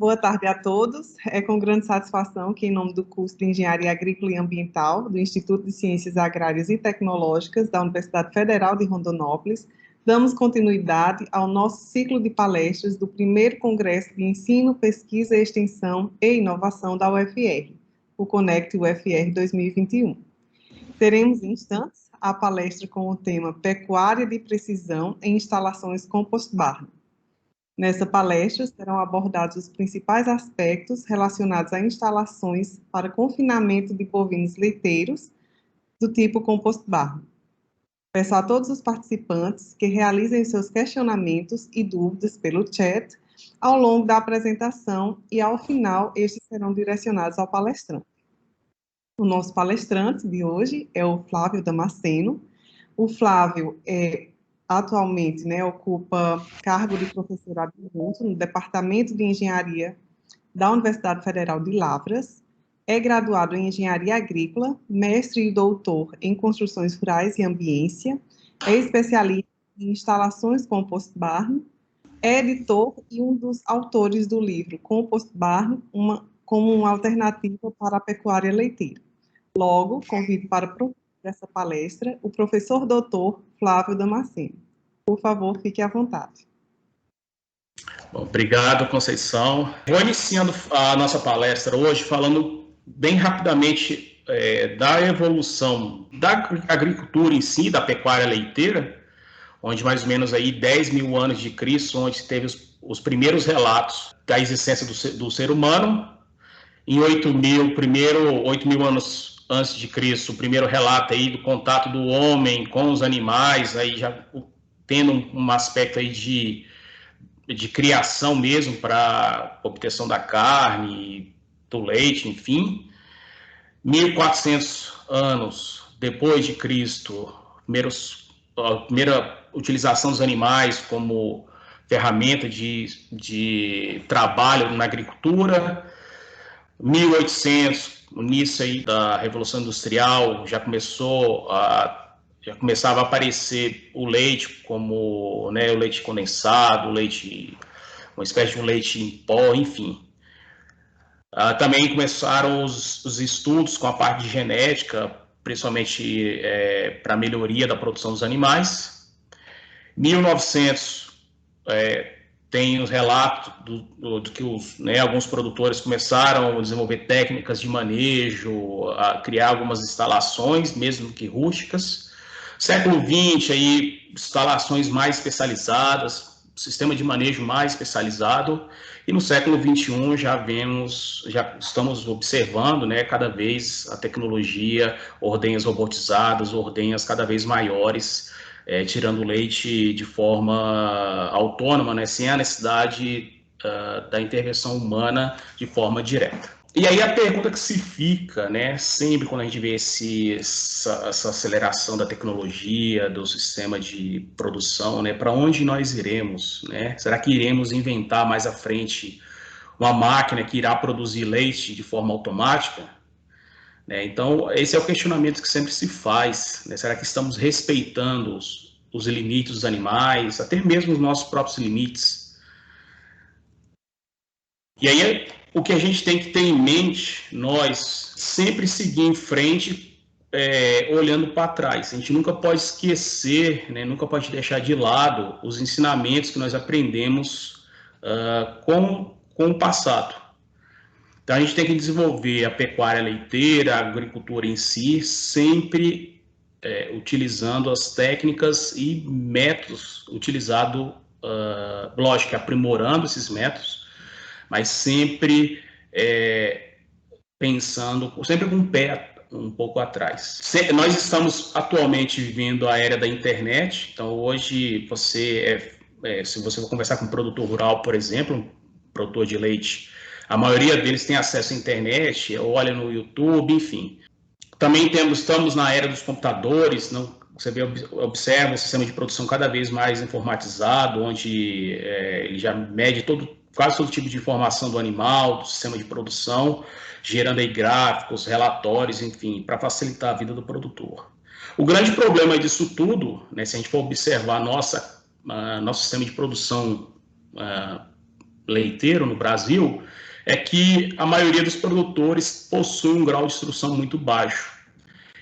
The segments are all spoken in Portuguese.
Boa tarde a todos. É com grande satisfação que, em nome do curso de Engenharia Agrícola e Ambiental do Instituto de Ciências Agrárias e Tecnológicas da Universidade Federal de Rondonópolis, damos continuidade ao nosso ciclo de palestras do primeiro Congresso de Ensino, Pesquisa, Extensão e Inovação da UFR, o Conect UFR 2021. Teremos, em instantes, a palestra com o tema Pecuária de Precisão em Instalações Compost Barn. Nessa palestra serão abordados os principais aspectos relacionados a instalações para confinamento de bovinos leiteiros do tipo compost barn. Peço a todos os participantes que realizem seus questionamentos e dúvidas pelo chat ao longo da apresentação e, ao final, estes serão direcionados ao palestrante. O nosso palestrante de hoje é o Flávio Damasceno. O Flávio atualmente ocupa cargo de professor adjunto no Departamento de Engenharia da Universidade Federal de Lavras, é graduado em Engenharia Agrícola, mestre e doutor em Construções Rurais e Ambiência, é especialista em instalações compost barn, é editor e um dos autores do livro Compost Barn, como uma alternativa para a pecuária leiteira. Logo, convido para essa palestra o professor doutor Flávio Damasceno. Por favor, fique à vontade. Bom, obrigado, Conceição. Vou iniciando a nossa palestra hoje falando bem rapidamente da evolução da agricultura em si, da pecuária leiteira, onde mais ou menos aí 10 mil anos de Cristo, onde teve os primeiros relatos da existência do ser humano. Em 8 mil anos antes de Cristo, o primeiro relato aí do contato do homem com os animais, aí já tendo um aspecto aí de criação mesmo para obtenção da carne, do leite, enfim. 1400 anos depois de Cristo, a primeira utilização dos animais como ferramenta de trabalho na agricultura. 1800, no início aí da Revolução Industrial, já começava a aparecer o leite como o leite condensado, uma espécie de um leite em pó, enfim. Também começaram os estudos com a parte de genética, principalmente para a melhoria da produção dos animais. 1900 tem os relatos do que alguns produtores começaram a desenvolver técnicas de manejo, a criar algumas instalações, mesmo que rústicas. Século XX, aí, instalações mais especializadas, sistema de manejo mais especializado. E no século XXI já estamos observando, cada vez a tecnologia, ordenhas robotizadas, ordenhas cada vez maiores, tirando leite de forma autônoma, sem a necessidade da intervenção humana de forma direta. E aí a pergunta que se fica, sempre quando a gente vê essa aceleração da tecnologia, do sistema de produção, para onde nós iremos? Será que iremos inventar mais à frente uma máquina que irá produzir leite de forma automática? Então, esse é o questionamento que sempre se faz. Será que estamos respeitando os limites dos animais, até mesmo os nossos próprios limites? E aí, o que a gente tem que ter em mente, nós sempre seguir em frente, olhando para trás. A gente nunca pode esquecer, nunca pode deixar de lado os ensinamentos que nós aprendemos com o passado. Então, a gente tem que desenvolver a pecuária leiteira, a agricultura em si, sempre utilizando as técnicas e métodos utilizados, lógico, aprimorando esses métodos, mas sempre pensando, sempre com o pé um pouco atrás. Nós estamos atualmente vivendo a era da internet, então hoje se você for conversar com um produtor rural, por exemplo, um produtor de leite, a maioria deles tem acesso à internet, olha no YouTube, enfim. Também estamos na era dos computadores, você observa um sistema de produção cada vez mais informatizado, onde ele já mede quase todo tipo de informação do animal, do sistema de produção, gerando aí gráficos, relatórios, enfim, para facilitar a vida do produtor. O grande problema disso tudo, se a gente for observar nosso sistema de produção leiteiro no Brasil é que a maioria dos produtores possui um grau de instrução muito baixo.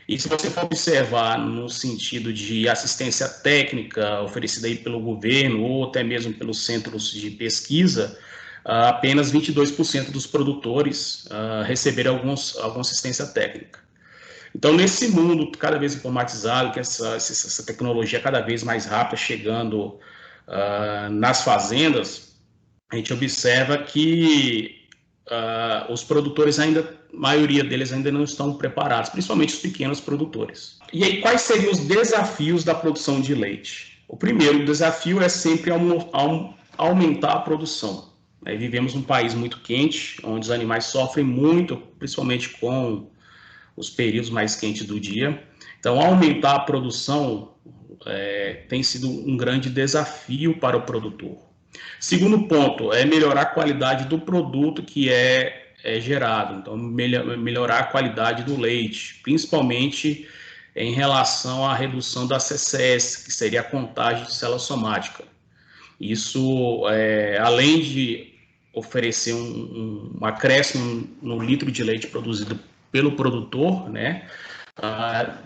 E se você for observar no sentido de assistência técnica oferecida aí pelo governo ou até mesmo pelos centros de pesquisa, apenas 22% dos produtores receberam alguma assistência técnica. Então, nesse mundo cada vez informatizado, que essa tecnologia cada vez mais rápida chegando nas fazendas, a gente observa que os produtores ainda, a maioria deles ainda não estão preparados, principalmente os pequenos produtores. E aí, quais seriam os desafios da produção de leite? O primeiro desafio é sempre aumentar a produção. Vivemos num país muito quente, onde os animais sofrem muito, principalmente com os períodos mais quentes do dia. Então, aumentar a produção tem sido um grande desafio para o produtor. Segundo ponto é melhorar a qualidade do produto que é gerado. Então, melhorar a qualidade do leite, principalmente em relação à redução da CCS, que seria a contagem de célula somática. Isso, além de oferecer um acréscimo no litro de leite produzido pelo produtor, né,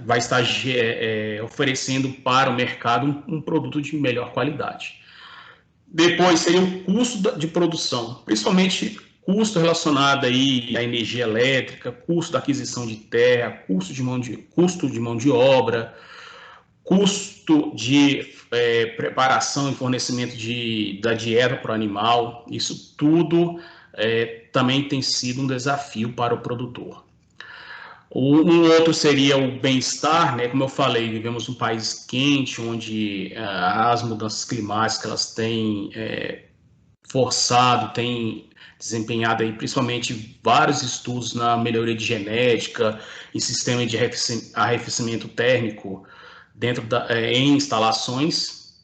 vai estar oferecendo para o mercado um produto de melhor qualidade. Depois seria o custo de produção, principalmente custo relacionado aí à energia elétrica, custo da aquisição de terra, custo de mão de obra, custo de preparação e fornecimento da dieta para o animal. Isso tudo também tem sido um desafio para o produtor. Um outro seria o bem-estar, né? Como eu falei, vivemos num país quente, onde as mudanças climáticas elas têm forçado, têm desempenhado aí, principalmente vários estudos na melhoria de genética e sistema de arrefecimento térmico em instalações.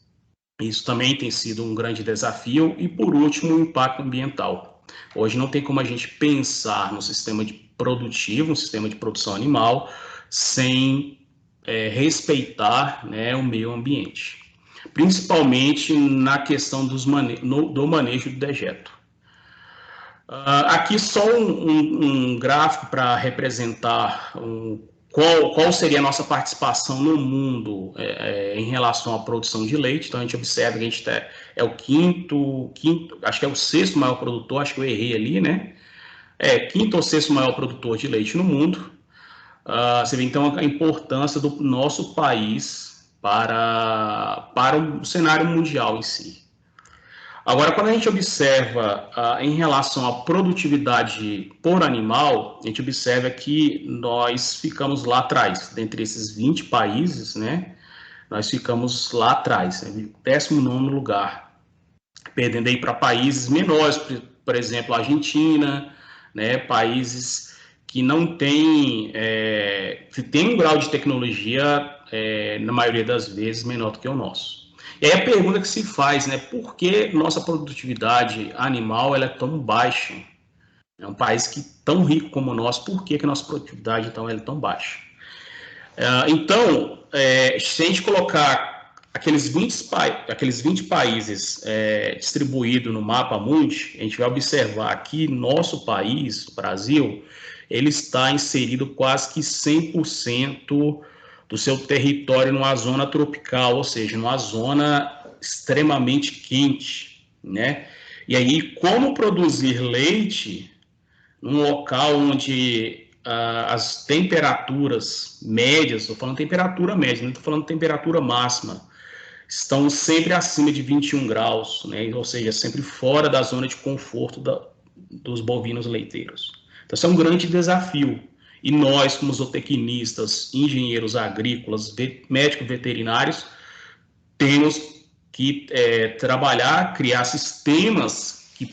Isso também tem sido um grande desafio. E, por último, o impacto ambiental. Hoje não tem como a gente pensar no sistema produtivo, um sistema de produção animal, sem respeitar, né, o meio ambiente, principalmente na questão do manejo do dejeto. Aqui só um gráfico para representar qual seria a nossa participação no mundo em relação à produção de leite. Então, a gente observa que a gente é o quinto, acho que é o sexto maior produtor, acho que eu errei ali, né? Quinto ou sexto maior produtor de leite no mundo. Você vê, então, a importância do nosso país para o cenário mundial em si. Agora, quando a gente observa em relação à produtividade por animal, a gente observa que nós ficamos lá atrás, dentre esses 20 países, né? Nós ficamos lá atrás, né, 19º lugar, perdendo aí para países menores, por exemplo, a Argentina, né? Países que não têm, tem um grau de tecnologia, na maioria das vezes, menor do que o nosso. E aí a pergunta que se faz, né, por que nossa produtividade animal ela é tão baixa? É um país tão rico como o nosso, por que nossa produtividade então, ela é tão baixa? Então, se a gente colocar aqueles 20 países distribuídos no mapa mundi, a gente vai observar que nosso país, o Brasil, ele está inserido quase que 100% do seu território numa zona tropical, ou seja, numa zona extremamente quente, né? E aí, como produzir leite num local onde as temperaturas médias, estou falando temperatura média, não estou falando temperatura máxima, estão sempre acima de 21 graus, né? Ou seja, sempre fora da zona de conforto dos bovinos leiteiros. Então, isso é um grande desafio. E nós, como zootecnistas, engenheiros agrícolas, médicos veterinários, temos que trabalhar, criar sistemas que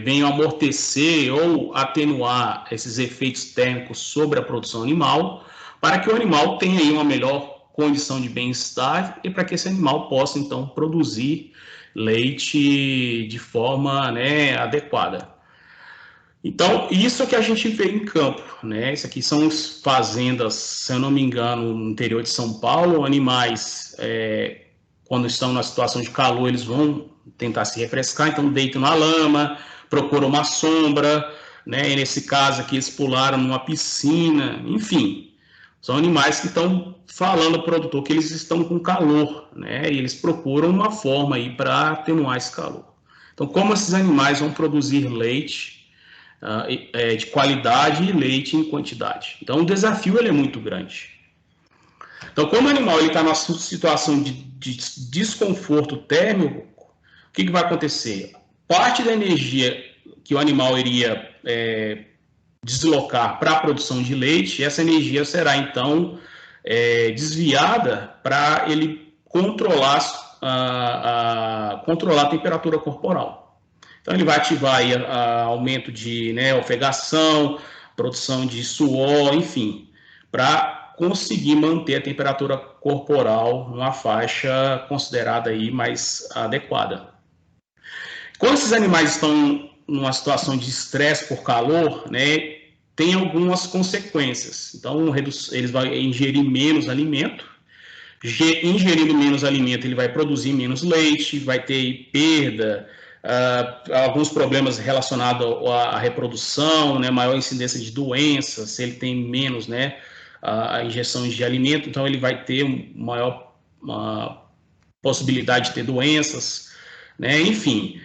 venham amortecer ou atenuar esses efeitos térmicos sobre a produção animal, para que o animal tenha aí uma melhor condição de bem-estar e para que esse animal possa, então, produzir leite de forma, né, adequada. Então, isso que a gente vê em campo, né? Isso aqui são fazendas, se eu não me engano, no interior de São Paulo, animais, quando estão na situação de calor, eles vão tentar se refrescar, então deitam na lama, procuram uma sombra, né? E nesse caso aqui eles pularam numa piscina, enfim, são animais que estão falando ao produtor que eles estão com calor, né? E eles procuram uma forma aí para atenuar esse calor. Então, como esses animais vão produzir leite de qualidade e leite em quantidade? Então, o desafio ele é muito grande. Então, como o animal está numa situação de desconforto térmico, o que vai acontecer? Parte da energia que o animal iria deslocar para a produção de leite, essa energia será, então, desviada para ele controlar a temperatura corporal. Então, ele vai ativar aí, aumento de ofegação, produção de suor, enfim, para conseguir manter a temperatura corporal numa faixa considerada aí mais adequada. Quando esses animais estão numa situação de estresse por calor, né, tem algumas consequências. Então, eles vão ingerir menos alimento. Ingerindo menos alimento, ele vai produzir menos leite, vai ter perda, alguns problemas relacionados à reprodução, né, maior incidência de doenças, se ele tem menos, né, a injeção de alimento, então ele vai ter maior possibilidade de ter doenças, né, enfim,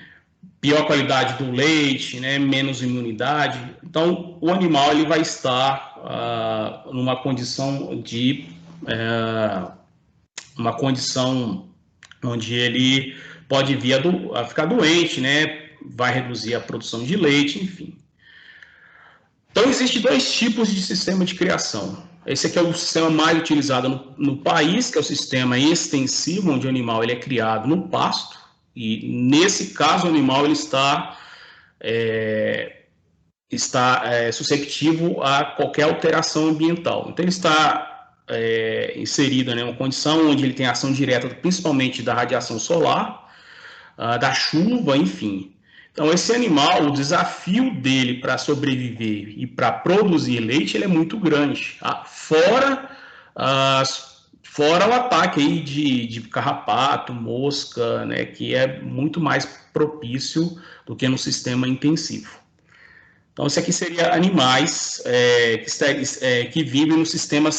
pior qualidade do leite, né, menos imunidade. Então, o animal ele vai estar numa condição de onde ele pode vir a ficar doente, né, vai reduzir a produção de leite, enfim. Então, existem dois tipos de sistema de criação. Esse aqui é o sistema mais utilizado no país, que é o sistema extensivo, onde o animal ele é criado no pasto, e nesse caso o animal ele está susceptível a qualquer alteração ambiental. Então, ele está inserido em uma condição onde ele tem ação direta, principalmente da radiação solar, da chuva, enfim. Então, esse animal, o desafio dele para sobreviver e para produzir leite, ele é muito grande. Fora o ataque aí de carrapato, mosca, né, que é muito mais propício do que no sistema intensivo. Então, isso aqui seria animais que vivem no sistema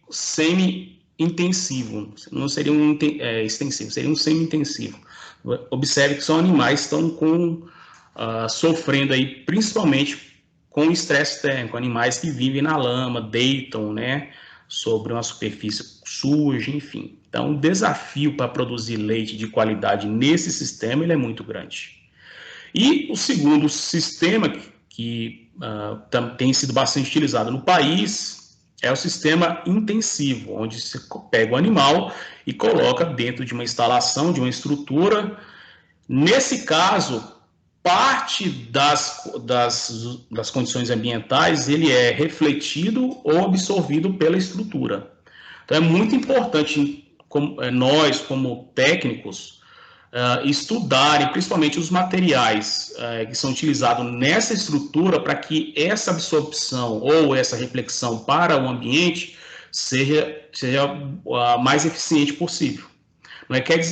semi-intensivo. Não seria um extensivo, seria um semi-intensivo. Observe que são animais que estão sofrendo aí, principalmente com estresse térmico, animais que vivem na lama, deitam, né, sobre uma superfície suja, enfim. Então, o desafio para produzir leite de qualidade nesse sistema ele é muito grande. E o segundo sistema que tem sido bastante utilizado no país é o sistema intensivo, onde você pega o animal e coloca dentro de uma instalação, de uma estrutura. Nesse caso, parte das condições ambientais ele é refletido ou absorvido pela estrutura. Então, é muito importante nós, como técnicos, estudarem principalmente os materiais que são utilizados nessa estrutura para que essa absorção ou essa reflexão para o ambiente seja a mais eficiente possível.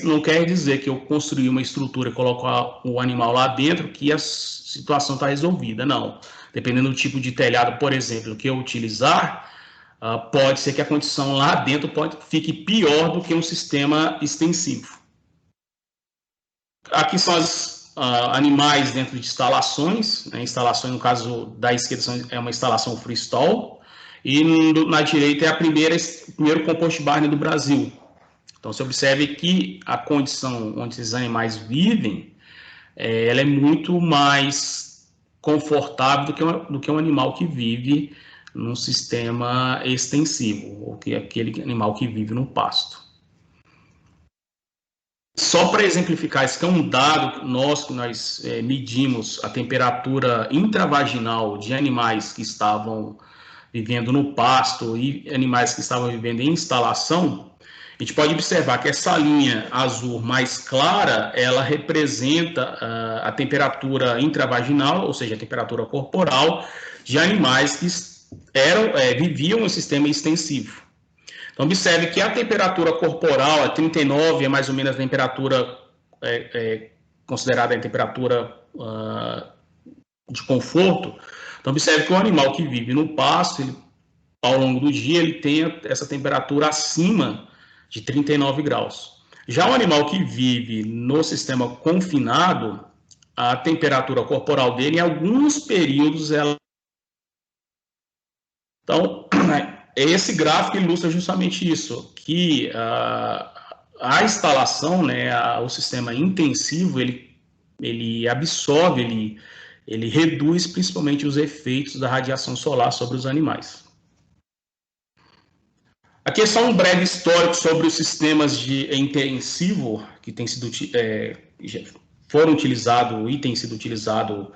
Não quer dizer que eu construí uma estrutura e colocar o animal lá dentro que a situação está resolvida, não. Dependendo do tipo de telhado, por exemplo, que eu utilizar, pode ser que a condição lá dentro fique pior do que um sistema extensivo. Aqui são os animais dentro de instalações, né? Instalações, no caso da esquerda, é uma instalação freestall, e na direita é o primeiro compost barn do Brasil. Então, você observe que a condição onde esses animais vivem, ela é muito mais confortável do que um animal que vive num sistema extensivo, ou que aquele animal que vive no pasto. Só para exemplificar, esse aqui é um dado nosso que nós medimos a temperatura intravaginal de animais que estavam vivendo no pasto e animais que estavam vivendo em instalação. A gente pode observar que essa linha azul mais clara, ela representa a temperatura intravaginal, ou seja, a temperatura corporal de animais que viviam no sistema extensivo. Então, observe que a temperatura corporal, a 39, é mais ou menos a temperatura considerada a temperatura de conforto. Então, observe que o animal que vive no pasto, ele, ao longo do dia, ele tem essa temperatura acima de 39 graus. Já o animal que vive no sistema confinado, a temperatura corporal dele, em alguns períodos, ela... Então, esse gráfico ilustra justamente isso, que a instalação, né, o sistema intensivo, ele absorve, ele reduz principalmente os efeitos da radiação solar sobre os animais. Aqui é só um breve histórico sobre os sistemas de intensivo que tem sido, foram utilizados e têm sido utilizados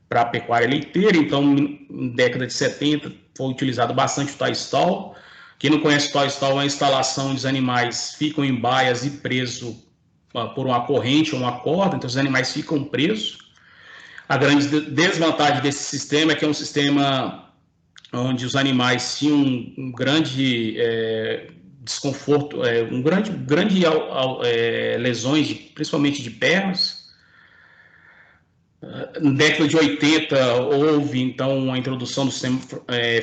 para a pecuária leiteira. Então, na década de 70, foi utilizado bastante o tie-stall. Quem não conhece o tie-stall é uma instalação onde os animais ficam em baias e presos por uma corrente ou uma corda, então os animais ficam presos. A grande desvantagem desse sistema é que é um sistema onde os animais tinham um grande desconforto, lesões, principalmente de pernas. Na década de 80, houve, então, a introdução do sistema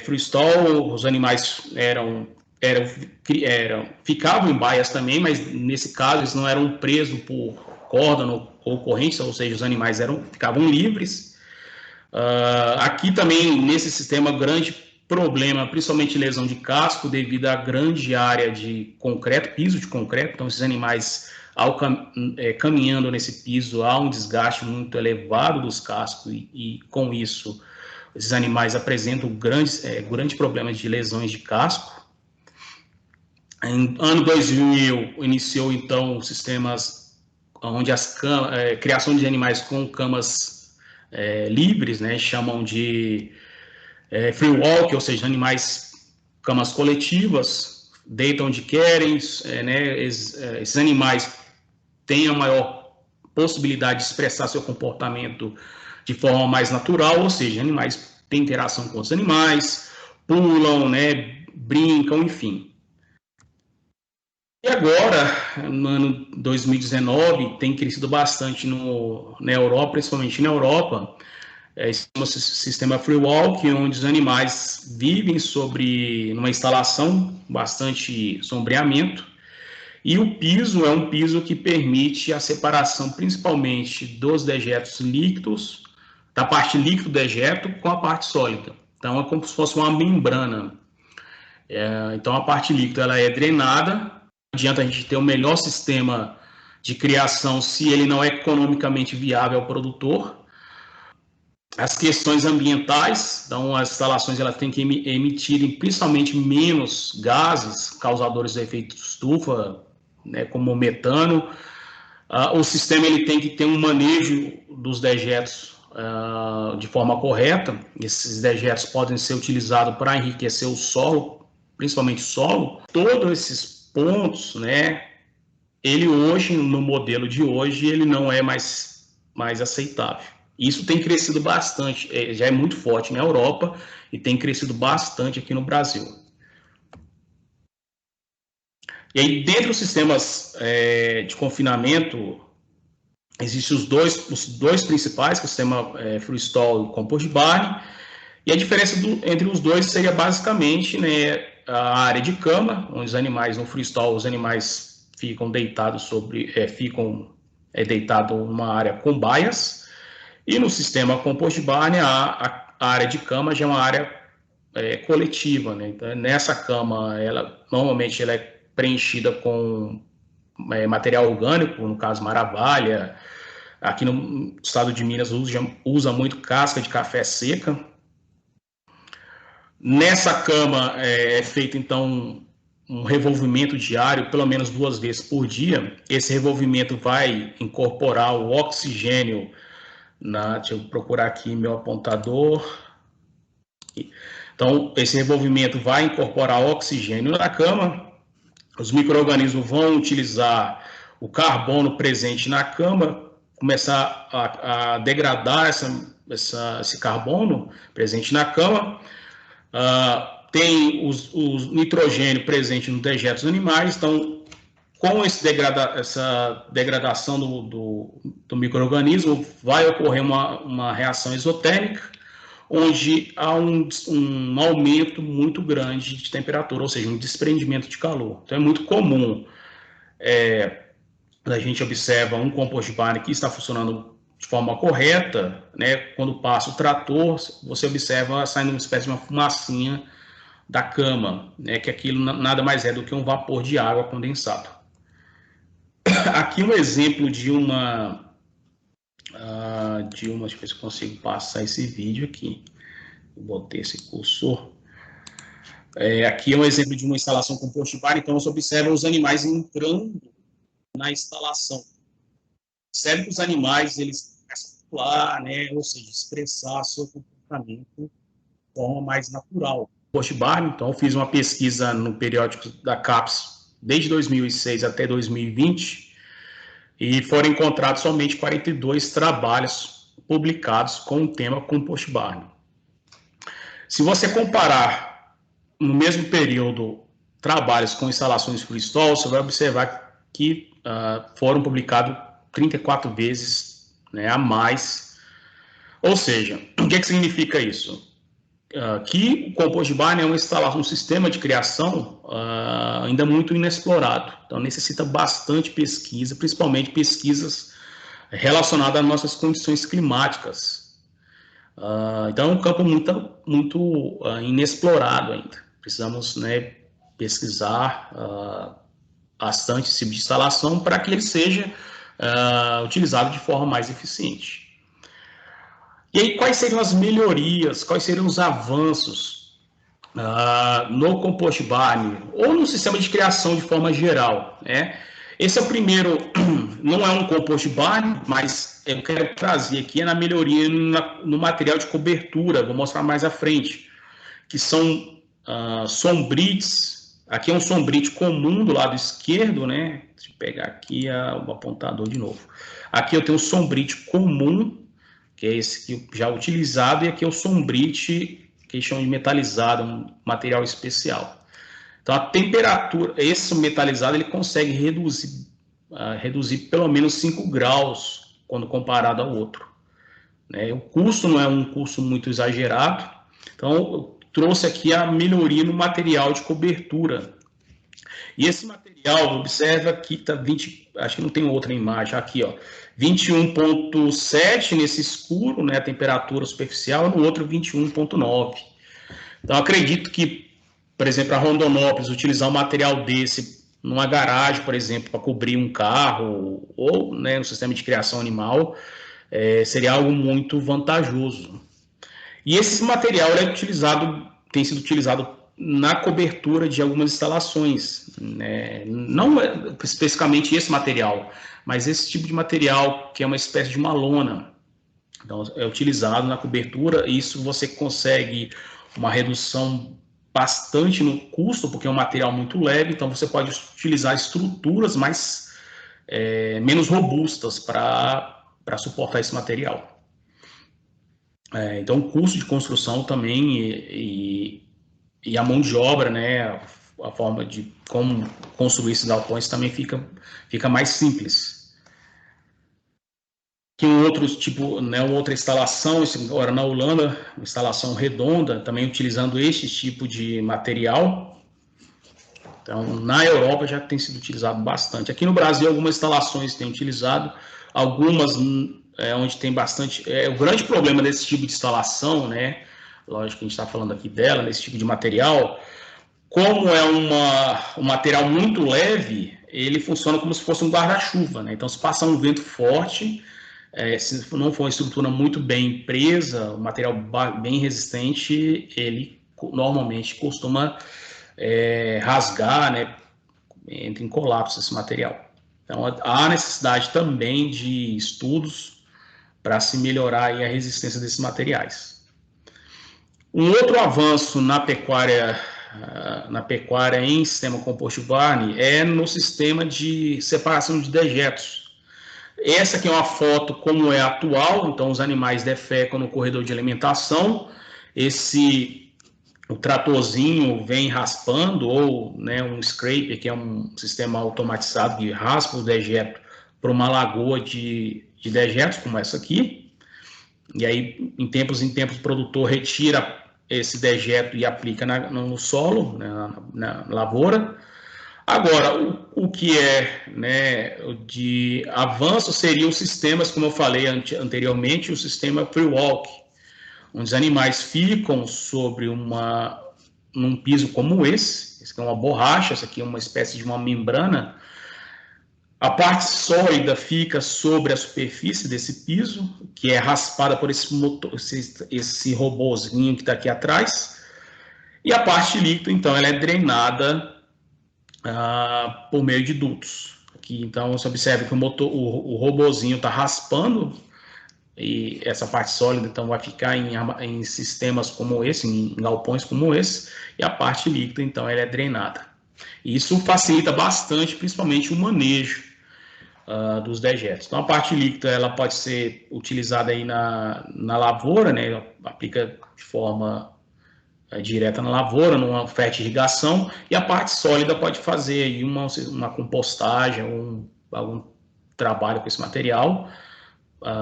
freestall. Os animais ficavam em baias também, mas, nesse caso, eles não eram presos por corda ou corrente, ou seja, os animais ficavam livres. Aqui também, nesse sistema, grande problema, principalmente lesão de casco, devido à grande área de concreto, piso de concreto. Então, esses animais, caminhando nesse piso, há um desgaste muito elevado dos cascos e com isso, esses animais apresentam grandes problemas de lesões de casco. Em ano 2000, iniciou, então, sistemas onde criação de animais com camas livres, né, chamam de free walk, ou seja, animais, camas coletivas, deitam onde querem, né, esses animais têm a maior possibilidade de expressar seu comportamento de forma mais natural, ou seja, animais têm interação com os animais, pulam, né, brincam, enfim. E agora, no ano 2019, tem crescido bastante na Europa, principalmente na Europa, esse sistema free walk, onde os animais vivem numa instalação bastante sombreamento, e o piso é um piso que permite a separação principalmente dos dejetos líquidos, da parte líquida do dejeto com a parte sólida. Então é como se fosse uma membrana. Então a parte líquida ela é drenada. Não adianta a gente ter o melhor sistema de criação se ele não é economicamente viável ao produtor. As questões ambientais, então as instalações elas têm que emitirem principalmente menos gases causadores do efeito estufa, né, como o metano. O sistema ele tem que ter um manejo dos dejetos de forma correta. Esses dejetos podem ser utilizados para enriquecer o solo, principalmente o solo. Todos esses pontos, né, ele hoje, no modelo de hoje, ele não é mais aceitável. Isso tem crescido bastante, já é muito forte na Europa e tem crescido bastante aqui no Brasil. E aí, dentro dos sistemas de confinamento, existem os dois principais, que é o sistema freestall e o compost barn, e a diferença entre os dois seria basicamente, né, a área de cama, onde os animais, no freestall, os animais ficam deitados deitados numa área com baias, e no sistema compost barn, a área de cama já é uma área coletiva, né? Então, nessa cama, normalmente ela é preenchida com material orgânico, no caso maravalha. Aqui no estado de Minas usa muito casca de café seca. Nessa cama é feito então um revolvimento diário, pelo menos 2 vezes por dia. Esse revolvimento vai incorporar o oxigênio deixa eu procurar aqui meu apontador. Então, esse revolvimento vai incorporar oxigênio na cama. Os micro-organismos vão utilizar o carbono presente na cama, começar a degradar esse carbono presente na cama. Tem o nitrogênio presente nos dejetos animais, então com essa degradação do micro-organismo, vai ocorrer uma reação exotérmica, onde há um aumento muito grande de temperatura, ou seja, um desprendimento de calor. Então, é muito comum, a gente observa um compost barn que está funcionando de forma correta, né? Quando passa o trator, você observa saindo uma espécie de uma fumacinha da cama, né? Que aquilo nada mais é do que um vapor de água condensado. Aqui um exemplo de uma... deixa eu ver se eu consigo passar esse vídeo aqui. Eu botei esse cursor. Aqui é um exemplo de uma instalação compost barn, então você observa os animais entrando na instalação. Observe que os animais, eles começam a pular, né? Ou seja, expressar seu comportamento de forma mais natural. Compost barn, então eu fiz uma pesquisa no periódico da CAPES desde 2006 até 2020, e foram encontrados somente 42 trabalhos publicados com o tema compost barn. Se você comparar no mesmo período trabalhos com instalações freestall, você vai observar que foram publicados 34 vezes, né, a mais. Ou seja, o que significa isso? Que o compost barn é um sistema de criação ainda muito inexplorado. Então, necessita bastante pesquisa, principalmente pesquisas relacionadas às nossas condições climáticas. Então, é um campo muito inexplorado ainda. Precisamos, né, pesquisar bastante esse tipo de instalação para que ele seja utilizado de forma mais eficiente. E aí, quais seriam as melhorias, quais seriam os avanços no compost barn ou no sistema de criação de forma geral, né? Esse é o primeiro, não é um compost barn, mas eu quero trazer aqui na melhoria no material de cobertura, vou mostrar mais à frente, que são sombrites. Aqui é um sombrite comum do lado esquerdo, né? Deixa eu pegar aqui o apontador de novo. Aqui eu tenho um sombrite comum, que é esse que já utilizado, e aqui é o sombrite que eles chamam de metalizado, um material especial. Então, a temperatura, esse metalizado, ele consegue reduzir pelo menos 5 graus quando comparado ao outro, né? O custo não é um custo muito exagerado, então eu trouxe aqui a melhoria no material de cobertura. E esse material, observa que está 20, acho que não tem outra imagem, aqui, ó, 21,7 nesse escuro, né, a temperatura superficial, no outro 21,9. Então, acredito que, por exemplo, a Rondonópolis utilizar um material desse numa garagem, por exemplo, para cobrir um carro ou, né, um sistema de criação animal, seria algo muito vantajoso. E esse material tem sido utilizado na cobertura de algumas instalações, né? Não especificamente esse material, mas esse tipo de material que é uma espécie de uma lona. Então, é utilizado na cobertura, e isso você consegue uma redução bastante no custo, porque é um material muito leve, então você pode utilizar estruturas menos robustas para suportar esse material. Então, o custo de construção também e a mão de obra, né, a forma de como construir esses galpões também fica mais simples. Que um outro tipo, né, outra instalação, agora na Holanda, uma instalação redonda, também utilizando este tipo de material. Então, na Europa já tem sido utilizado bastante. Aqui no Brasil, algumas instalações têm utilizado, algumas onde tem bastante... o grande problema desse tipo de instalação, né, lógico que a gente está falando aqui dela, nesse tipo de material, como é um material muito leve, ele funciona como se fosse um guarda-chuva, né? Então, se passar um vento forte, se não for uma estrutura muito bem presa, um material bem resistente, ele normalmente costuma rasgar, né? Entra em colapso esse material. Então, há necessidade também de estudos para se melhorar aí a resistência desses materiais. Um outro avanço na pecuária em sistema compost barn é no sistema de separação de dejetos. Essa aqui é uma foto como é atual, então os animais defecam no corredor de alimentação. Esse o tratorzinho vem raspando, ou, né, um scraper, que é um sistema automatizado que raspa o dejeto para uma lagoa de dejetos, como essa aqui, e aí, em tempos, o produtor retira esse dejeto e aplica no solo, né, na lavoura. Agora, o que é, né, de avanço seria os sistemas, como eu falei anteriormente, o sistema free walk, onde os animais ficam sobre num piso como esse aqui é uma borracha, essa aqui é uma espécie de uma membrana. A parte sólida fica sobre a superfície desse piso, que é raspada por esse motor, esse robozinho que está aqui atrás, e a parte líquida, então, ela é drenada por meio de dutos. Aqui, então, você observa que o robozinho está raspando, e essa parte sólida, então, vai ficar em sistemas como esse, em galpões como esse, e a parte líquida, então, ela é drenada. E isso facilita bastante, principalmente, o manejo dos dejetos. Então, a parte líquida, ela pode ser utilizada aí na lavoura, né? Aplica de forma direta na lavoura, numa fertirrigação, e a parte sólida pode fazer aí uma compostagem, algum trabalho com esse material,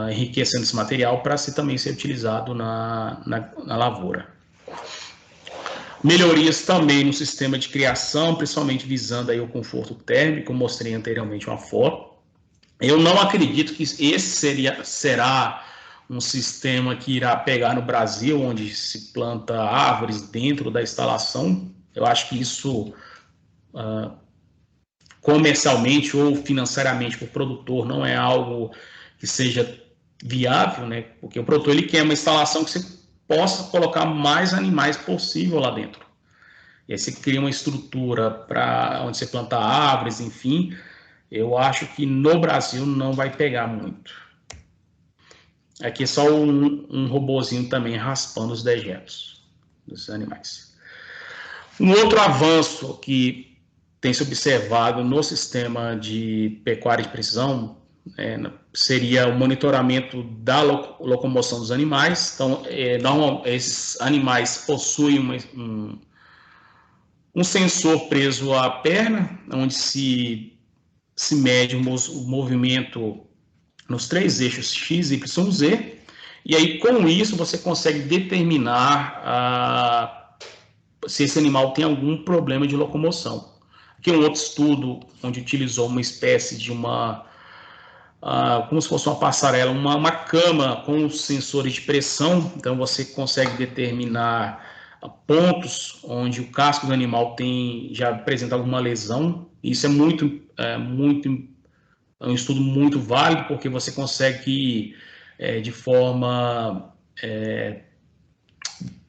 enriquecendo esse material para também ser utilizado na lavoura. Melhorias também no sistema de criação, principalmente visando aí o conforto térmico, eu mostrei anteriormente uma foto. Eu não acredito que esse será um sistema que irá pegar no Brasil, onde se planta árvores dentro da instalação. Eu acho que isso, comercialmente ou financeiramente, para o produtor, não é algo que seja viável, né? Porque o produtor ele quer uma instalação que você possa colocar mais animais possível lá dentro. E aí você cria uma estrutura para onde você planta árvores, enfim. Eu acho que no Brasil não vai pegar muito. Aqui é só um robozinho também raspando os dejetos dos animais. Um outro avanço que tem se observado no sistema de pecuária de precisão seria o monitoramento da locomoção dos animais. Então, esses animais possuem um sensor preso à perna, onde se mede o movimento nos 3 eixos X, Y, Z, e aí com isso você consegue determinar se esse animal tem algum problema de locomoção. Aqui um outro estudo onde utilizou uma espécie de como se fosse uma passarela, uma cama com sensores de pressão, então você consegue determinar pontos onde o casco do animal já apresenta alguma lesão. Isso é um estudo muito válido, porque você consegue, de forma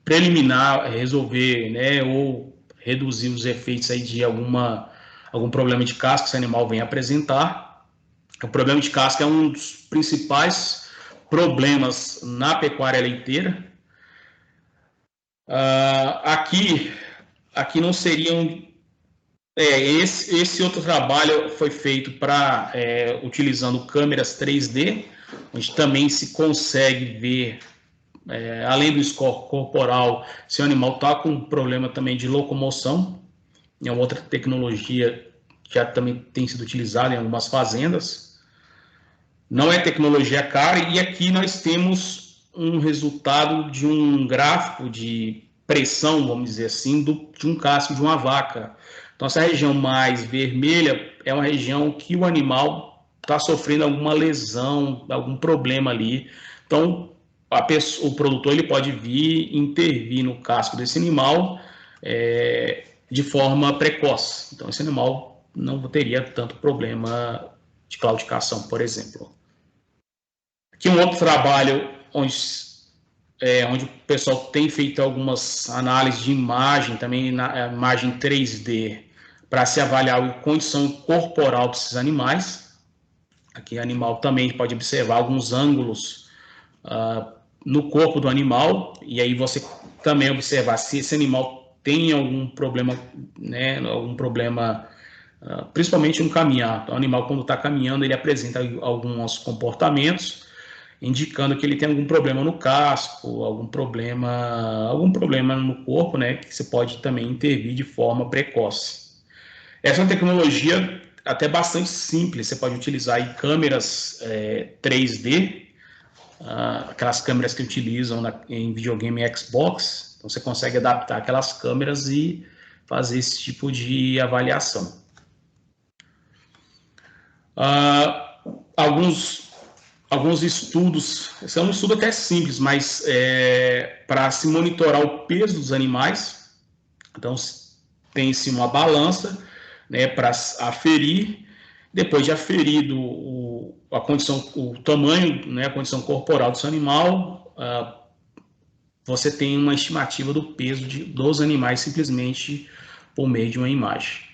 preliminar, resolver, né, ou reduzir os efeitos aí de algum problema de casco que esse animal vem apresentar. O problema de casco é um dos principais problemas na pecuária leiteira. Aqui não seriam... esse outro trabalho foi feito utilizando câmeras 3D, onde também se consegue ver, além do score corporal, se o animal está com um problema também de locomoção. É uma outra tecnologia que já também tem sido utilizada em algumas fazendas. Não é tecnologia cara, e aqui nós temos um resultado de um gráfico de pressão, vamos dizer assim, de um casco de uma vaca. Então, essa região mais vermelha é uma região que o animal está sofrendo alguma lesão, algum problema ali. Então, o produtor ele pode intervir no casco desse animal de forma precoce. Então, esse animal não teria tanto problema de claudicação, por exemplo. Aqui um outro trabalho onde o pessoal tem feito algumas análises de imagem, também na imagem 3D, para se avaliar a condição corporal desses animais. Aqui o animal também pode observar alguns ângulos no corpo do animal, e aí você também observar se esse animal tem algum problema, né, principalmente no caminhar. Então, o animal, quando está caminhando, ele apresenta alguns comportamentos. indicando que ele tem algum problema no casco, algum problema no corpo, né, que você pode também intervir de forma precoce. Essa é uma tecnologia até bastante simples, você pode utilizar aí câmeras 3D, aquelas câmeras que utilizam em videogame Xbox, então você consegue adaptar aquelas câmeras e fazer esse tipo de avaliação. Alguns estudos, esse é um estudo até simples, mas para se monitorar o peso dos animais, então tem-se uma balança, né, para aferir, depois de aferido a condição, o tamanho, né, a condição corporal desse animal, você tem uma estimativa do peso dos animais simplesmente por meio de uma imagem.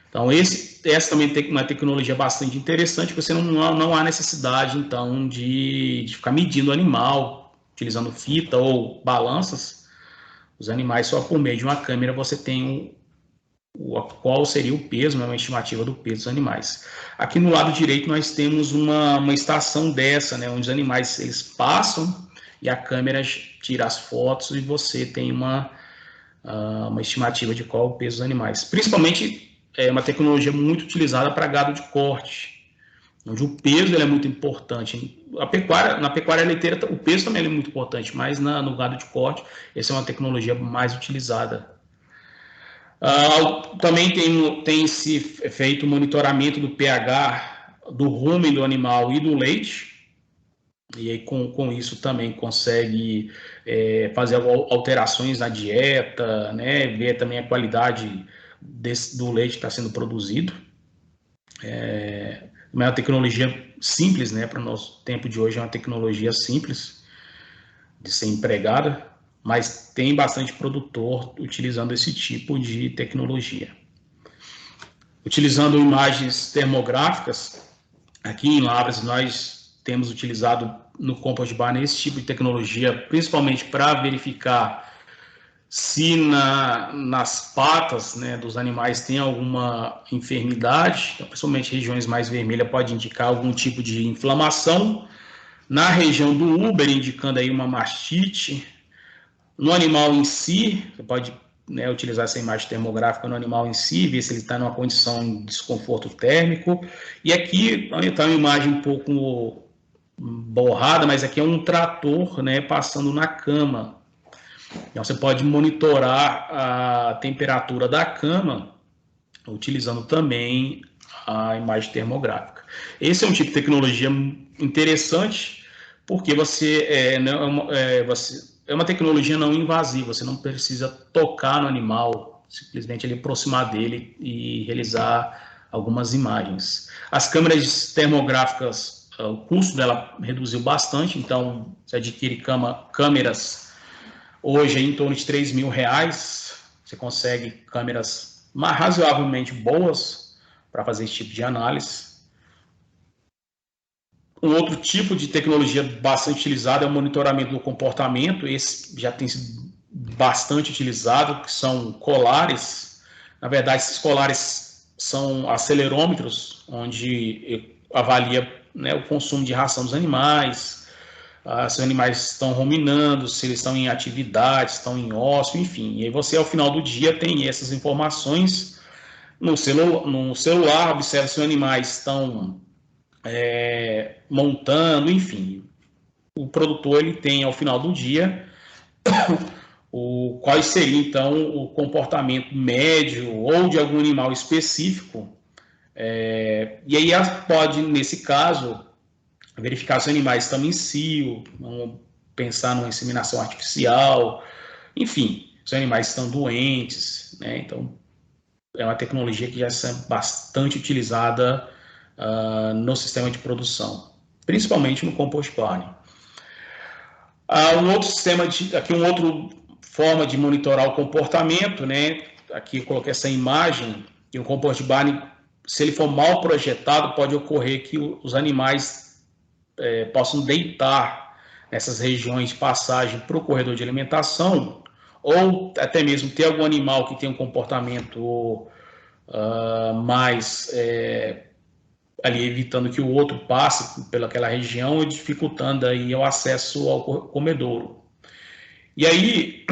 Então, essa também tem uma tecnologia bastante interessante, você não há necessidade, então, de ficar medindo o animal, utilizando fita ou balanças. Os animais, só por meio de uma câmera, você tem qual seria o peso, né, uma estimativa do peso dos animais. Aqui no lado direito, nós temos uma estação dessa, né, onde os animais eles passam e a câmera tira as fotos e você tem uma estimativa de qual é o peso dos animais. Principalmente, é uma tecnologia muito utilizada para gado de corte, onde o peso ele é muito importante. Na pecuária leiteira, o peso também é muito importante, mas no gado de corte, essa é uma tecnologia mais utilizada. Também tem se feito monitoramento do pH, do rumen do animal e do leite, e aí com isso também consegue fazer alterações na dieta, né, ver também a qualidade do leite que está sendo produzido. É uma tecnologia simples, né, para o nosso tempo de hoje, é uma tecnologia simples de ser empregada, mas tem bastante produtor utilizando esse tipo de tecnologia. Utilizando imagens termográficas, aqui em Lavras nós temos utilizado no Compost Barn esse tipo de tecnologia, principalmente para verificar se nas patas, né, dos animais tem alguma enfermidade, então, principalmente regiões mais vermelhas pode indicar algum tipo de inflamação. Na região do úber, indicando aí uma mastite. No animal em si, você pode, né, utilizar essa imagem termográfica no animal em si, ver se ele está numa condição de desconforto térmico. E aqui está uma imagem um pouco borrada, mas aqui é um trator, né, passando na cama. Então você pode monitorar a temperatura da cama utilizando também a imagem termográfica. Esse é um tipo de tecnologia interessante porque é uma tecnologia não invasiva, você não precisa tocar no animal, simplesmente ele aproximar dele e realizar algumas imagens. As câmeras termográficas, o custo dela reduziu bastante, então você adquire câmeras hoje em torno de R$3.000, você consegue câmeras razoavelmente boas para fazer esse tipo de análise. Um outro tipo de tecnologia bastante utilizada é o monitoramento do comportamento. Esse já tem sido bastante utilizado, que são colares. Na verdade, esses colares são acelerômetros, onde avalia, né, o consumo de ração dos animais, se os animais estão ruminando, se eles estão em atividade, estão em ócio, enfim. E aí você, ao final do dia, tem essas informações no celular, observa se os animais estão montando, enfim. O produtor ele tem ao final do dia qual seria então o comportamento médio ou de algum animal específico, e aí pode, nesse caso, verificar se os animais estão em cio, vamos pensar numa inseminação artificial, enfim, se os animais estão doentes, né? Então é uma tecnologia que já é bastante utilizada no sistema de produção, principalmente no compost planning. Um outro sistema aqui uma outra forma de monitorar o comportamento, né? Aqui eu coloquei essa imagem e o compost barn, se ele for mal projetado, pode ocorrer que os animais possam deitar nessas regiões de passagem para o corredor de alimentação, ou até mesmo ter algum animal que tem um comportamento mais ali evitando que o outro passe pelaquela região e dificultando aí o acesso ao comedouro. E aí,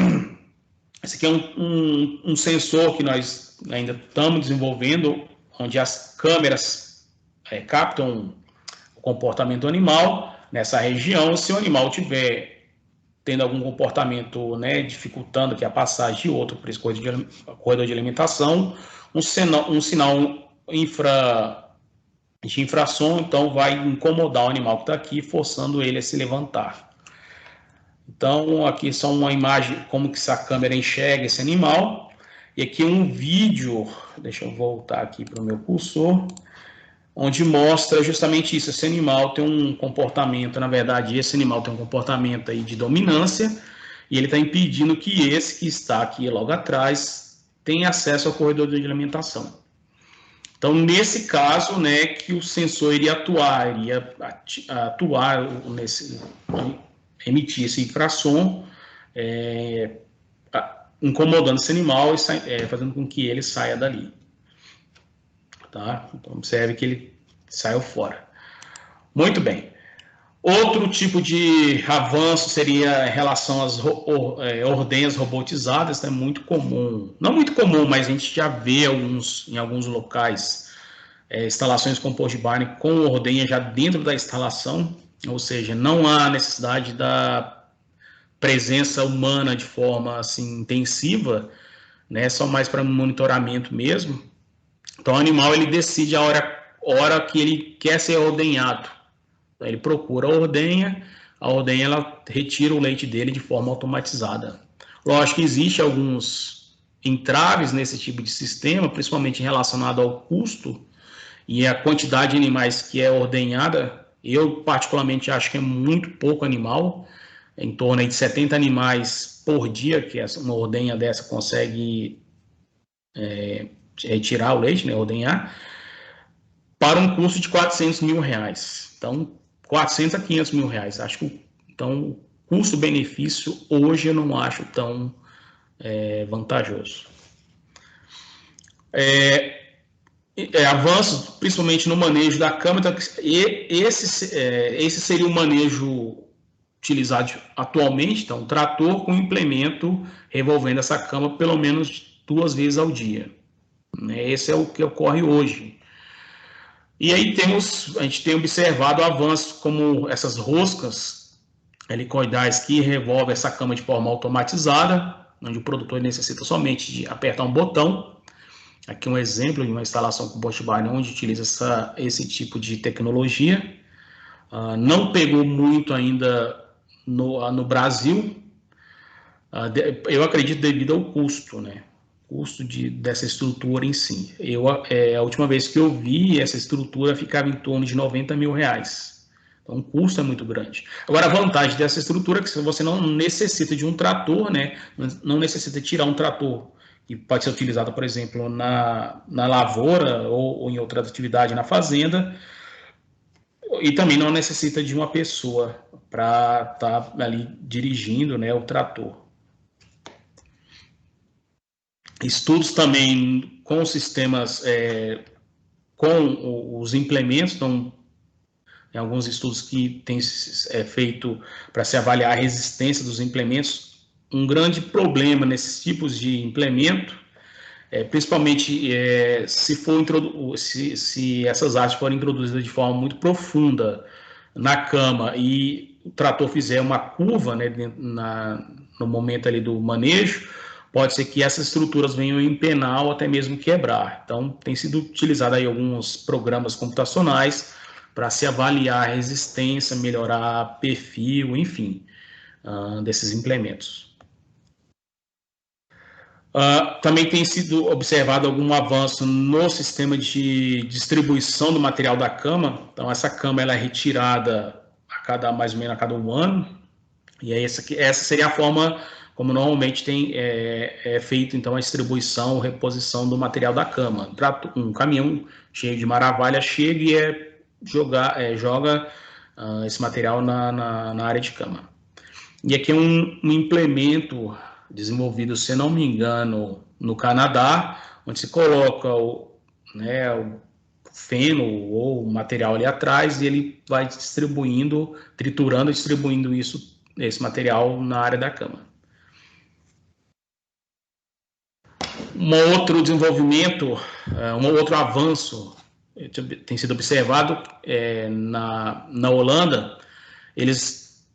esse aqui é um sensor que nós ainda estamos desenvolvendo, onde as câmeras captam o comportamento do animal nessa região. Se o animal tiver tendo algum comportamento, né, dificultando que a passagem de outro por esse corredor de alimentação, um sinal de infração, então vai incomodar o animal que está aqui, forçando ele a se levantar. Então, aqui só uma imagem, como que essa câmera enxerga esse animal. E aqui um vídeo, deixa eu voltar aqui para o meu cursor, onde mostra justamente isso. Esse animal tem um comportamento, na verdade, esse animal tem um comportamento aí de dominância, e ele está impedindo que esse que está aqui logo atrás tenha acesso ao corredor de alimentação. Então, nesse caso, né, que o sensor iria atuar emitir esse infrassom, incomodando esse animal e fazendo com que ele saia dali. Tá? Então, observe que ele saiu fora. Muito bem. Outro tipo de avanço seria em relação às ordenhas robotizadas, né? Muito comum. Não muito comum, mas a gente já vê em alguns locais instalações com push barn com ordenha já dentro da instalação, ou seja, não há necessidade da presença humana de forma assim intensiva, né? Só mais para monitoramento mesmo. Então, o animal ele decide a hora que ele quer ser ordenhado. Então, ele procura a ordenha ela retira o leite dele de forma automatizada. Lógico que existe alguns entraves nesse tipo de sistema, principalmente relacionado ao custo e a quantidade de animais que é ordenhada. Eu, particularmente, acho que é muito pouco animal, em torno de 70 animais por dia, que uma ordenha dessa consegue retirar o leite, né, ordenhar, para um custo de R$400 mil. Então, 400 a 500 mil reais. Acho que, então, o custo-benefício hoje eu não acho tão vantajoso. Avanços, principalmente no manejo da cama, então, esse seria o manejo utilizado atualmente, então, um trator com implemento revolvendo essa cama pelo menos 2 vezes ao dia. Esse é o que ocorre hoje. E aí a gente tem observado avanços como essas roscas helicoidais que revolvem essa cama de forma automatizada, onde o produtor necessita somente de apertar um botão. Aqui um exemplo de uma instalação com push barn onde utiliza esse tipo de tecnologia. Não pegou muito ainda no Brasil, eu acredito devido ao custo, né? Custo dessa estrutura em si. A última vez que eu vi, essa estrutura ficava em torno de R$90 mil. Então, o custo é muito grande. Agora, a vantagem dessa estrutura é que você não necessita de um trator, né? Não necessita tirar um trator que pode ser utilizado, por exemplo, na lavoura ou em outra atividade na fazenda, e também não necessita de uma pessoa para estar ali dirigindo, né, o trator. Estudos também com sistemas, com os implementos, então, em alguns estudos que têm feito para se avaliar a resistência dos implementos. Um grande problema nesses tipos de implemento, principalmente se essas artes forem introduzidas de forma muito profunda na cama e o trator fizer uma curva, né, no momento ali do manejo, pode ser que essas estruturas venham empenar ou até mesmo quebrar. Então, tem sido utilizado aí alguns programas computacionais para se avaliar a resistência, melhorar perfil, enfim, desses implementos. Também tem sido observado algum avanço no sistema de distribuição do material da cama. Então, essa cama ela é retirada mais ou menos a cada 1 ano, e aí essa seria a forma como normalmente é feito então a distribuição, reposição do material da cama. Um caminhão cheio de maravilha chega e joga esse material na área de cama. E aqui é um implemento desenvolvido, se não me engano, no Canadá, onde se coloca feno ou material ali atrás, e ele vai distribuindo, triturando e distribuindo esse material na área da cama. Um outro desenvolvimento, um outro avanço tem sido observado na Holanda. Eles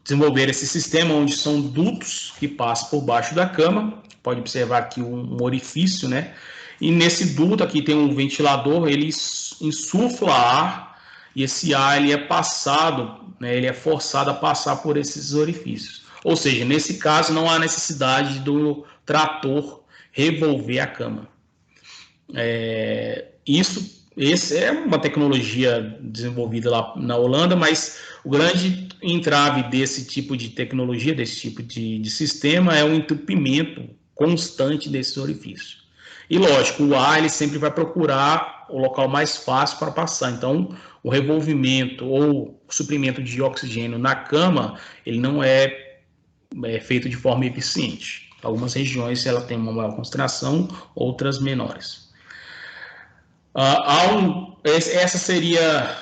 desenvolveram esse sistema onde são dutos que passam por baixo da cama. Pode observar aqui um orifício, né? E nesse duto aqui tem um ventilador, ele insufla ar, e esse ar ele é passado, né, ele é forçado a passar por esses orifícios. Ou seja, nesse caso não há necessidade do trator revolver a cama. Essa é uma tecnologia desenvolvida lá na Holanda, mas o grande entrave desse tipo de tecnologia, desse tipo de sistema, é o entupimento constante desses orifícios. E lógico, o ar ele sempre vai procurar o local mais fácil para passar. Então, o revolvimento ou o suprimento de oxigênio na cama, ele não é feito de forma eficiente. Algumas regiões ela tem uma maior concentração, outras menores. Essa seria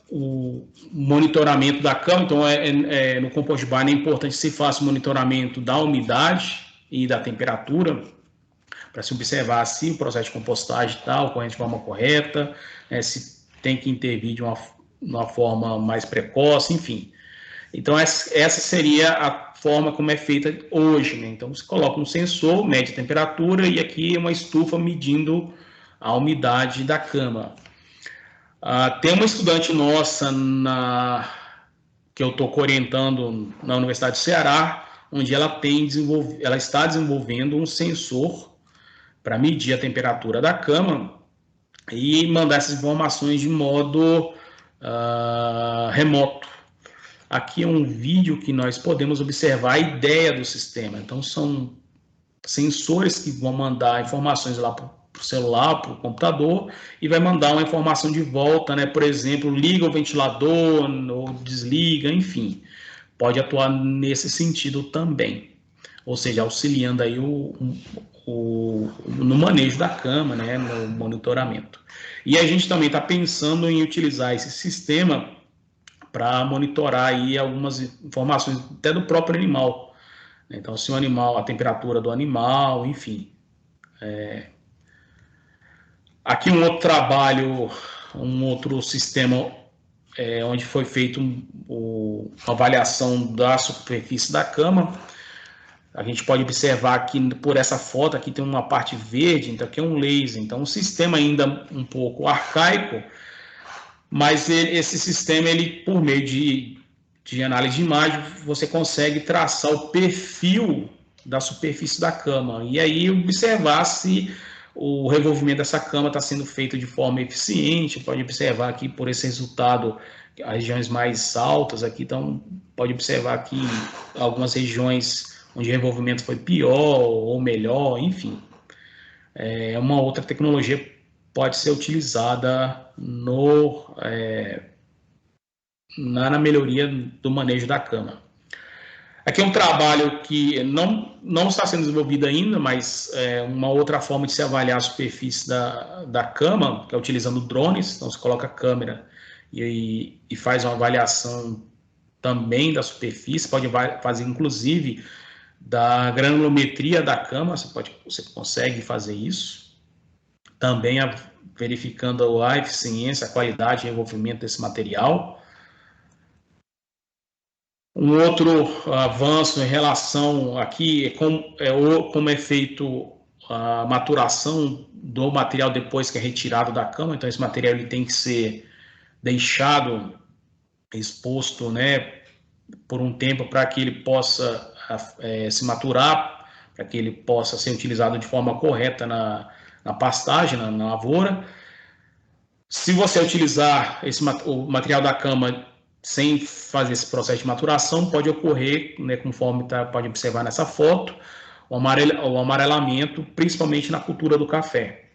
o monitoramento da cama. Então, no compost barn é importante que se faça o monitoramento da umidade e da temperatura, para se observar se o processo de compostagem está ocorrendo de forma correta, se tem que intervir de uma forma mais precoce, enfim. Então, essa seria a forma como é feita hoje, né? Então, você coloca um sensor, mede a temperatura, e aqui é uma estufa medindo a umidade da cama. Tem uma estudante nossa que eu estou orientando na Universidade do Ceará, onde ela está desenvolvendo um sensor para medir a temperatura da cama e mandar essas informações de modo remoto. Aqui é um vídeo que nós podemos observar a ideia do sistema. Então, são sensores que vão mandar informações lá para o celular, para o computador, e vai mandar uma informação de volta, né? Por exemplo, liga o ventilador ou desliga, enfim. Pode atuar nesse sentido também. Ou seja, auxiliando aí no manejo da cama, né? No monitoramento. E a gente também está pensando em utilizar esse sistema para monitorar aí algumas informações até do próprio animal. Então, se o animal, a temperatura do animal, enfim. Aqui um outro trabalho, um outro sistema onde foi feito uma avaliação da superfície da cama. A gente pode observar aqui por essa foto, aqui tem uma parte verde, então aqui é um laser. Então, um sistema ainda um pouco arcaico, mas esse sistema, ele, por meio de análise de imagem, você consegue traçar o perfil da superfície da cama e aí observar se o revolvimento dessa cama está sendo feito de forma eficiente. Pode observar aqui por esse resultado as regiões mais altas aqui, então pode observar aqui algumas regiões onde o revolvimento foi pior ou melhor, enfim. Uma outra tecnologia pode ser utilizada na melhoria do manejo da cama. Aqui é um trabalho que não está sendo desenvolvido ainda, mas é uma outra forma de se avaliar a superfície da cama, que é utilizando drones. Então, você coloca a câmera e faz uma avaliação também da superfície, pode fazer, inclusive, da granulometria da cama, você consegue fazer isso. Também verificando a eficiência, a qualidade e envolvimento desse material. Um outro avanço em relação aqui é como é feito a maturação do material depois que é retirado da cama. Então, esse material ele tem que ser deixado exposto, né, por um tempo para que ele possa se maturar, para que ele possa ser utilizado de forma correta na pastagem, na lavoura. Se você utilizar o material da cama sem fazer esse processo de maturação, pode ocorrer, né, conforme pode observar nessa foto, o amarelamento, principalmente na cultura do café.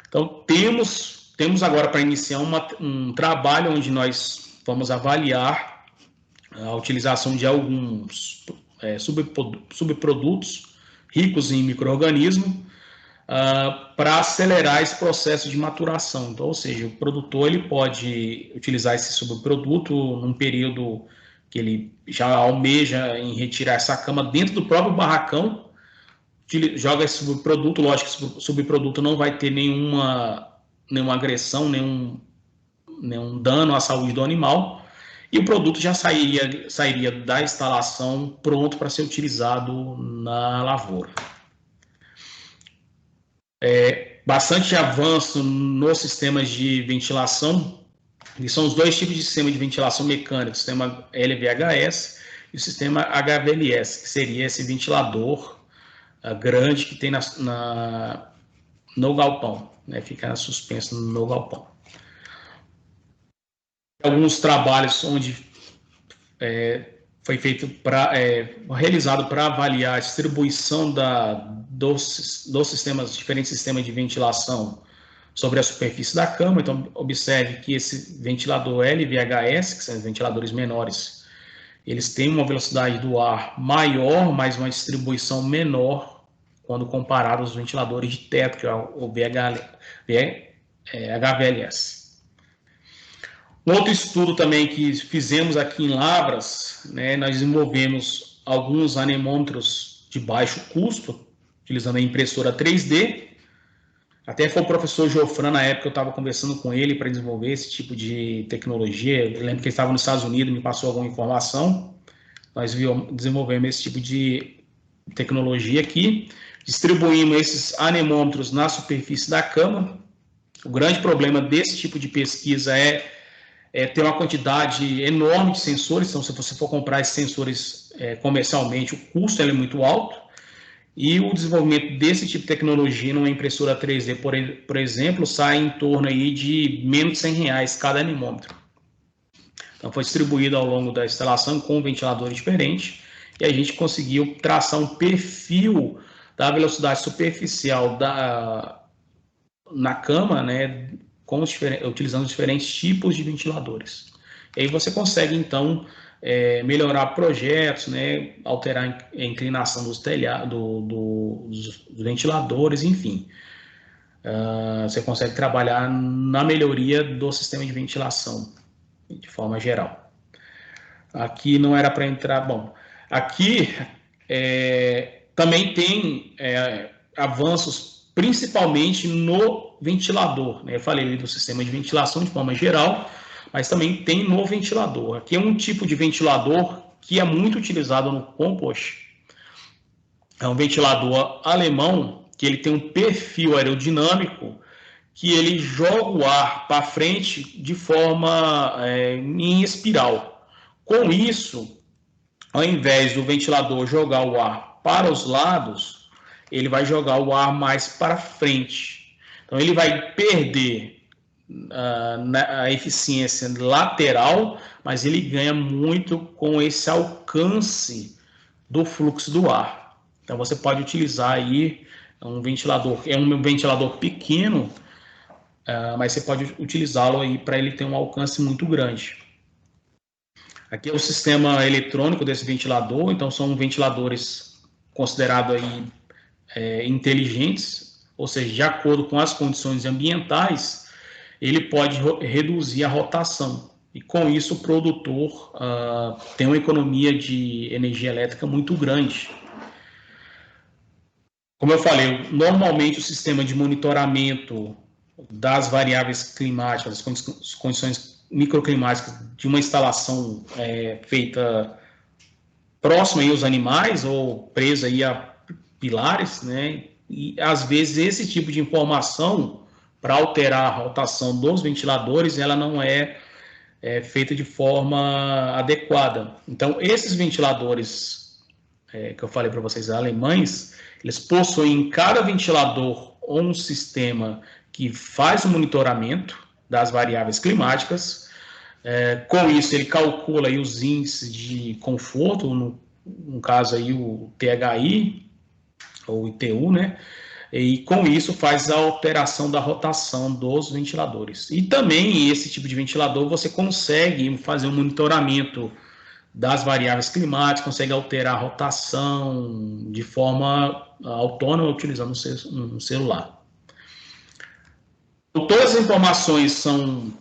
Então, temos agora para iniciar um trabalho onde nós vamos avaliar a utilização de alguns subprodutos ricos em micro-organismos, para acelerar esse processo de maturação. Então, ou seja, o produtor ele pode utilizar esse subproduto num período que ele já almeja em retirar essa cama dentro do próprio barracão, joga esse subproduto, lógico que esse subproduto não vai ter nenhuma agressão, nenhum dano à saúde do animal, e o produto já sairia da instalação pronto para ser utilizado na lavoura. Bastante avanço nos sistemas de ventilação, e são os dois tipos de sistema de ventilação mecânica, o sistema LVHS e o sistema HVLS, que seria esse ventilador grande que tem no galpão, né, fica suspenso no galpão. Alguns trabalhos onde foi feito realizado para avaliar a distribuição dos diferentes sistemas de ventilação sobre a superfície da cama. Então, observe que esse ventilador LVHS, que são os ventiladores menores, eles têm uma velocidade do ar maior, mas uma distribuição menor quando comparado aos ventiladores de teto, que é o HVLS. Um outro estudo também que fizemos aqui em Lavras, né, nós desenvolvemos alguns anemômetros de baixo custo, utilizando a impressora 3D. Até foi o professor Geofran, na época eu estava conversando com ele para desenvolver esse tipo de tecnologia. Eu lembro que ele estava nos Estados Unidos, me passou alguma informação. Nós desenvolvemos esse tipo de tecnologia aqui, distribuímos esses anemômetros na superfície da cama. O grande problema desse tipo de pesquisa é ter uma quantidade enorme de sensores. Então, se você for comprar esses sensores comercialmente, o custo é muito alto. E o desenvolvimento desse tipo de tecnologia numa impressora 3D, por exemplo, sai em torno aí de menos de R$100 cada anemômetro. Então, foi distribuído ao longo da instalação com ventiladores diferentes, e a gente conseguiu traçar um perfil da velocidade superficial na cama, né, utilizando diferentes tipos de ventiladores. E aí você consegue, então, melhorar projetos, né, alterar a inclinação dos telhados, dos ventiladores, enfim. Você consegue trabalhar na melhoria do sistema de ventilação, de forma geral. Aqui não era para entrar... Bom, aqui também tem avanços, principalmente no ventilador, né? Eu falei do sistema de ventilação de forma geral, mas também tem no ventilador. Aqui é um tipo de ventilador que é muito utilizado no compost. É um ventilador alemão que ele tem um perfil aerodinâmico que ele joga o ar para frente de forma em espiral. Com isso, ao invés do ventilador jogar o ar para os lados, ele vai jogar o ar mais para frente. Então, ele vai perder a eficiência lateral, mas ele ganha muito com esse alcance do fluxo do ar. Então, você pode utilizar aí um ventilador pequeno, mas você pode utilizá-lo aí para ele ter um alcance muito grande. Aqui é o sistema eletrônico desse ventilador. Então, são ventiladores considerados aí inteligentes, ou seja, de acordo com as condições ambientais, ele pode reduzir a rotação. E com isso o produtor tem uma economia de energia elétrica muito grande. Como eu falei, normalmente o sistema de monitoramento das variáveis climáticas, as condições microclimáticas de uma instalação feita próxima aí aos animais ou presa aí a pilares, né? E às vezes esse tipo de informação para alterar a rotação dos ventiladores, ela não é feita de forma adequada. Então, esses ventiladores que eu falei para vocês, alemães, eles possuem em cada ventilador um sistema que faz o monitoramento das variáveis climáticas. Com isso, ele calcula aí os índices de conforto, no caso aí o THI, ou ITU, né? E com isso faz a alteração da rotação dos ventiladores. E também esse tipo de ventilador você consegue fazer um monitoramento das variáveis climáticas, consegue alterar a rotação de forma autônoma utilizando um celular. Então, todas as informações são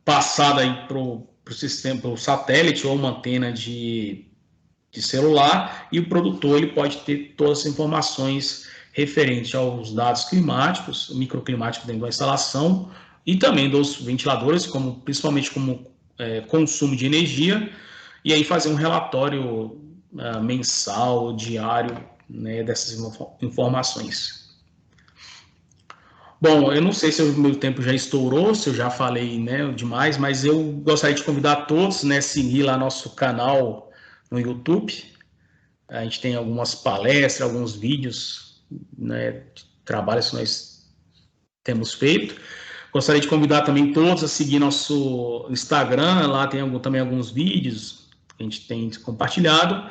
passadas para o sistema, para o satélite ou uma antena de celular, e o produtor ele pode ter todas as informações referentes aos dados climáticos, microclimáticos dentro da instalação, e também dos ventiladores, principalmente como consumo de energia, e aí fazer um relatório mensal, diário, né, dessas informações. Bom, eu não sei se o meu tempo já estourou, se eu já falei, né, demais, mas eu gostaria de convidar todos, né, a seguir lá nosso canal no YouTube. A gente tem algumas palestras, alguns vídeos, né, de trabalhos que nós temos feito. Gostaria de convidar também todos a seguir nosso Instagram, lá tem também alguns vídeos que a gente tem compartilhado.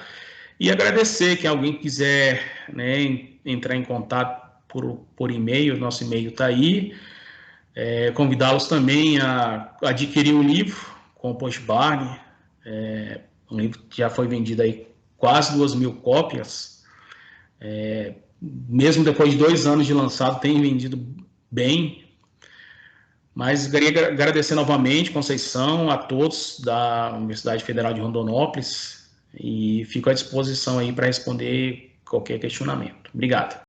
E agradecer que alguém quiser, né, entrar em contato por e-mail, nosso e-mail está aí. Convidá-los também a adquirir o livro, Compost Barney, um livro que já foi vendido aí quase 2.000 cópias. Mesmo depois de 2 anos de lançado, tem vendido bem. Mas queria agradecer novamente, Conceição, a todos da Universidade Federal de Rondonópolis, e fico à disposição aí para responder qualquer questionamento. Obrigado.